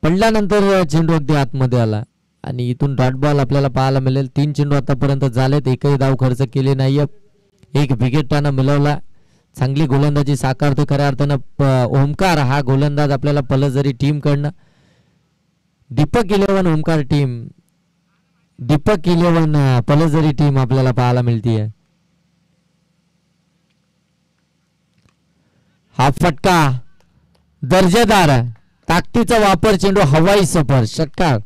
पडल्यानंतर चेंडू अगदी आतमध्ये आला आणि इथून डॉट बॉल आपल्याला पाहायला मिळेल. 3 चेंडू आतापर्यंत झालेत, एकही धाव खर्च केली नाहीये, एक विकेट त्यानं मिळवला. चांगली गोलंदाजी साकारतो खऱ्या अर्थानं ओमकार हा गोलंदाज आपल्याला पलसदरी टीम कडनं. दीपक 11 ओमकार टीम, दीपक 11 पलसदरी टीम आपल्याला पाहायला मिळते. हा फटका दर्जेदार ताकदीचा वापर, चेंडू हवाई सफर, षटकार.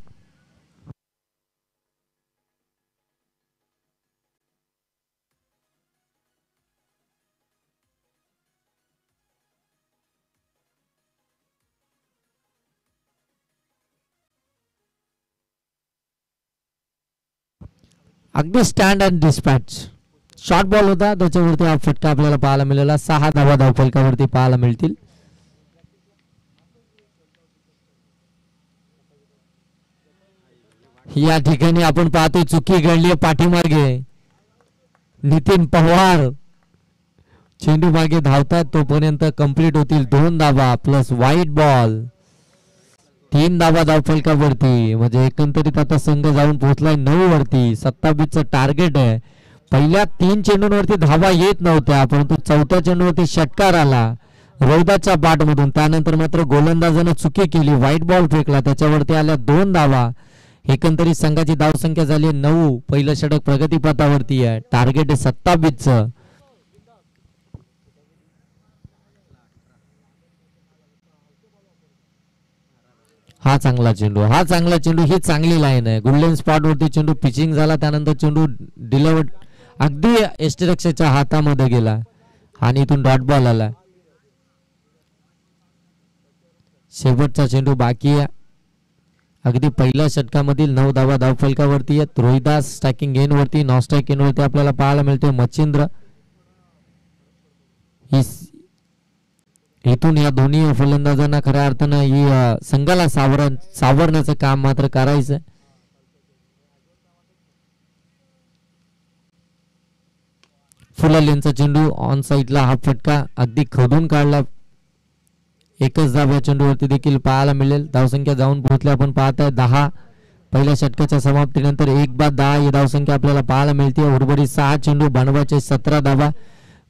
अगदी stand and dispatch short ball होता, त्याच्यावरती हा फटका आपल्याला पाहायला मिळाला. 6 धावा धावफलकावरती पाहायला मिळतील. या ठिकाणी आपण पाहतोय चुकी घडली पाठीमागे. नितीन पवार चेंडू मागे धावतात तोपर्यंत कंप्लीट होतील 2 धावा प्लस व्हाईट बॉल. 3 धावा धावफलकावरती, म्हणजे एकंदरीत आता संघ जाऊन पोहोचलाय 9 वरती. 27चं टार्गेट आहे. पहिल्या 3 चेंडूंवरती धावा येत नव्हत्या, परंतु 4थ्या चेंडूवरती षटकार आला रोहिदाच्या बॅटमधून. त्यानंतर मात्र गोलंदाजानं चुकी केली, व्हाईट बॉल फेकला, त्याच्यावरती आल्या 2 धावा. एकंदरीत संघाची धावसंख्या झाली 9. पहिलं षटक प्रगतीपथावरती आहे, टार्गेट आहे 27चं. हा चांगला चेंडू, हा चांगला चेंडू, ही चांगली लाईन आहे. गोल्डन स्पॉट वरती चेंडू पिचिंग झाला, त्यानंतर चेंडू डिलिव्हर्ड अगदी यष्टीरक्षकाच्या हातामध्ये गेला आणि इथून डॉट बॉल आला. शेवटचा चेंडू बाकी आहे. अगदी पहिल्या षटकामधील 9 धावा धावफलकावरती आहेत. रोहिदास स्ट्रायकिंग गेन वरती, नॉन स्ट्राईक गेन वरती आपल्याला पाहायला मिळते मच्छिंद्र. इथून या दोन्ही फलंदाजांना खऱ्या अर्थानं ही संघाला सावरण्याचं काम मात्र करायचं. फुलालेंचा चेंडू ऑन साईडला, हा फटका अगदी खोदून काढला. एकच धाव या चेंडूवरती देखील पाहायला मिळेल. धावसंख्या जाऊन पोहोचल्या आपण पाहताय 10. पहिल्या षटकाच्या समाप्तीनंतर 1/10 ही धावसंख्या आपल्याला पाहायला मिळते. उर्वरित 6 चेंडू बनवायचे 17 धावा.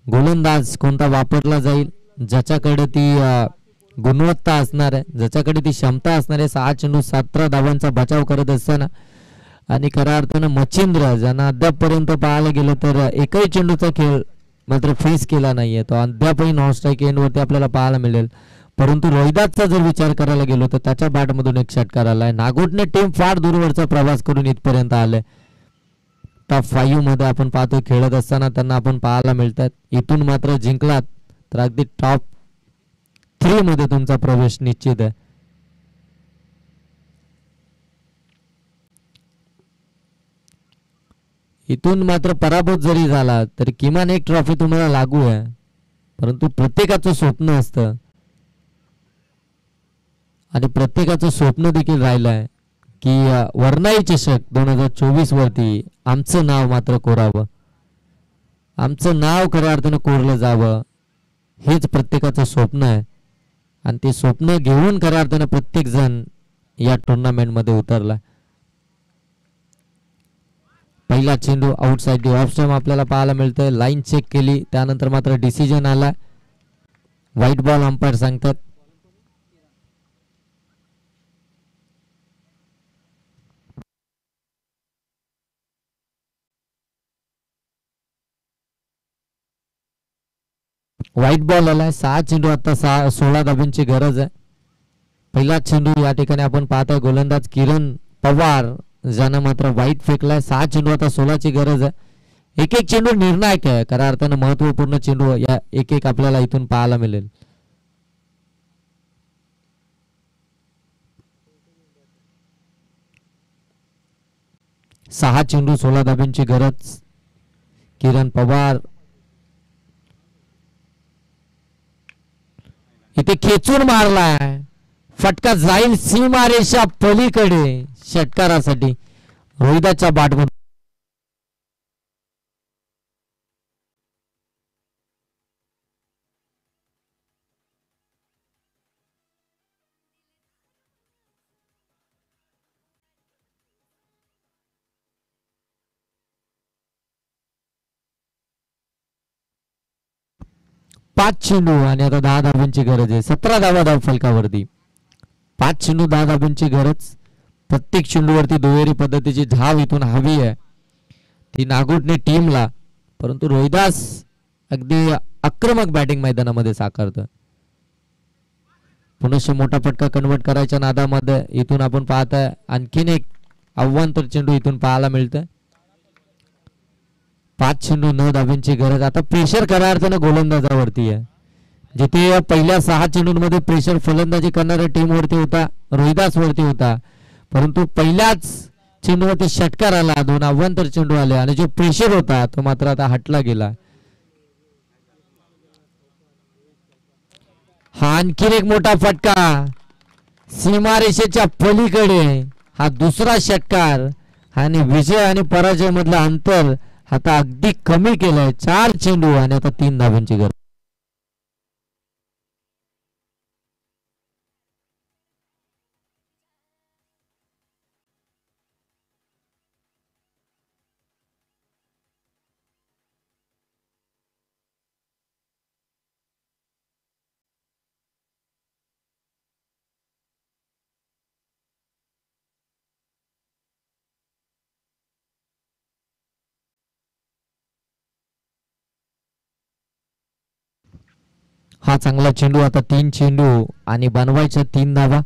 गोलंदाज कोणता वापरला जाईल, ज्याच्याकडे ती गुणवत्ता असणार आहे, ज्याच्याकडे ती क्षमता असणार आहे. 6 चेंडू 17 धावांचा बचाव करत असताना आणि खऱ्या अर्थानं मच्छिंद्र ज्यांना अद्यापपर्यंत पाहायला गेलं तर एकही चेंडूचा खेळ मात्र फेस केला नाहीये, तो अद्यापही नॉन स्ट्राईक एंडवरती आपल्याला पाहायला मिळेल. परंतु रोहिदासचा जर विचार करायला गेलो तर त्याच्या बॅटमधून एक षटकार आलाय. नागोटने टीम फार दूरवरचा प्रवास करून इथपर्यंत आले. टॉप 5 मध्ये आपण पाहतो खेळत असताना त्यांना आपण पाहायला मिळतात. इथून मात्र जिंकलात तर अगदी टॉप 3 मध्ये तुमचा प्रवेश निश्चित आहे. इथून मात्र पराभूत जरी झाला तरी किमान एक ट्रॉफी तुम्हाला लागू आहे. परंतु प्रत्येकाचं स्वप्न असतं आणि प्रत्येकाचं स्वप्न देखील राहिलं आहे की वर्णाई चषक 2024 वरती आमचं नाव मात्र कोरावं, आमचं नाव खऱ्या अर्थानं कोरलं जावं, हेच प्रत्येकाचं स्वप्न आहे. आणि ते स्वप्न घेऊन खऱ्या अर्थानं प्रत्येक जण या टुर्नामेंट मध्ये उतरला. पहिला चेंडू आउटसाइड ऑफ स्टंप आपल्याला पाहायला मिळतोय. लाईन चेक केली, त्यानंतर मात्र डिसिजन आला, व्हाईट बॉल अंपायर सांगतात. व्हाईट बॉल आलाय. 6 चेंडू आता 16 धाब्यांची गरज आहे. पहिला चेंडू या ठिकाणी आपण पाहतोय गोलंदाज किरण पवार ज्यानं मात्र व्हाईट फेकलाय. 6 चेंडू आता 16 ची गरज आहे. एक एक चेंडू निर्णायक आहे, खऱ्या अर्थानं महत्वपूर्ण चेंडू या एक एक आपल्याला इथून पाहायला मिळेल. सहा चेंडू 16 धाब्यांची गरज. किरण पवार इथे खेचून मारलाय, फटका जाईल सीमारेषा पलीकडे षटकारासाठी. रोहिदाच्या बॅटमधून 5 चेंडू आणि आता 10 धाबांची गरज आहे. 17 धावा धाव फलकावरती. 5 चेंडू 10 धाबांची गरज. प्रत्येक चेंडूवरती दुहेरी पद्धतीची धाव इथून हवी आहे ती नागोठणे टीमला. परंतु रोहिदास अगदी आक्रमक बॅटिंग मैदानामध्ये साकारतं. पुनश्च मोठा फटका कन्वर्ट करायच्या नादामध्ये इथून आपण पाहताय आणखीन एक अव्वंतर चेंडू इथून पाहायला मिळतं. 5 चेंडू 9 धाब्यांची गरज. आता प्रेशर खऱ्या अर्थानं गोलंदाजावरती आहे. जिथे पहिल्या 6 चेंडूंमध्ये प्रेशर फलंदाजी करणाऱ्या टीमवरती होता, रोहिदास वरती होता, परंतु पहिल्याच चेंडूवरती षटकार आला, 2 अव्वंतर चेंडू आले आणि जो प्रेशर होता तो मात्र आता हटला गेला. हा आणखीन एक मोठा फटका सीमारेषेच्या पलीकडे. हा दुसरा षटकार आणि विजय आणि पराजय मधलं अंतर आता अगदी कमी केलंय. 4 चेंडू आणि आता 3 धाब्यांची गरज. हा चांगला चेंडू. आता 3 चेंडू आणि बनवायच्या 3 धाबा.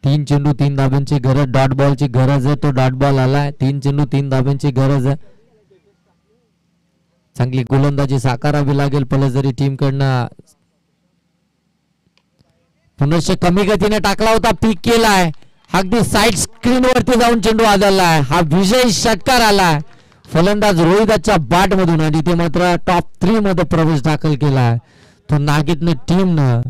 3 चेंडू 3 धाब्यांची गरज. डॉट बॉलची गरज आहे. तो डॉट बॉल आलाय. 3 चेंडू 3 धाब्यांची गरज आहे. चांगली गोलंदाजी साकारावी लागेल फलंदाजी टीम कडनं. पुनश्च कमी गतीने टाकला होता, पीक केलाय. अगदी साइड स्क्रीन वरती जाऊन चेंडू आदळलाय. हा विजय षटकार आलाय फलंदाज रोहिदासच्या बॅट मधून आणि ते मात्र टॉप 3 मध्ये प्रवेश दाखल केलाय. तो नागितने टीमनं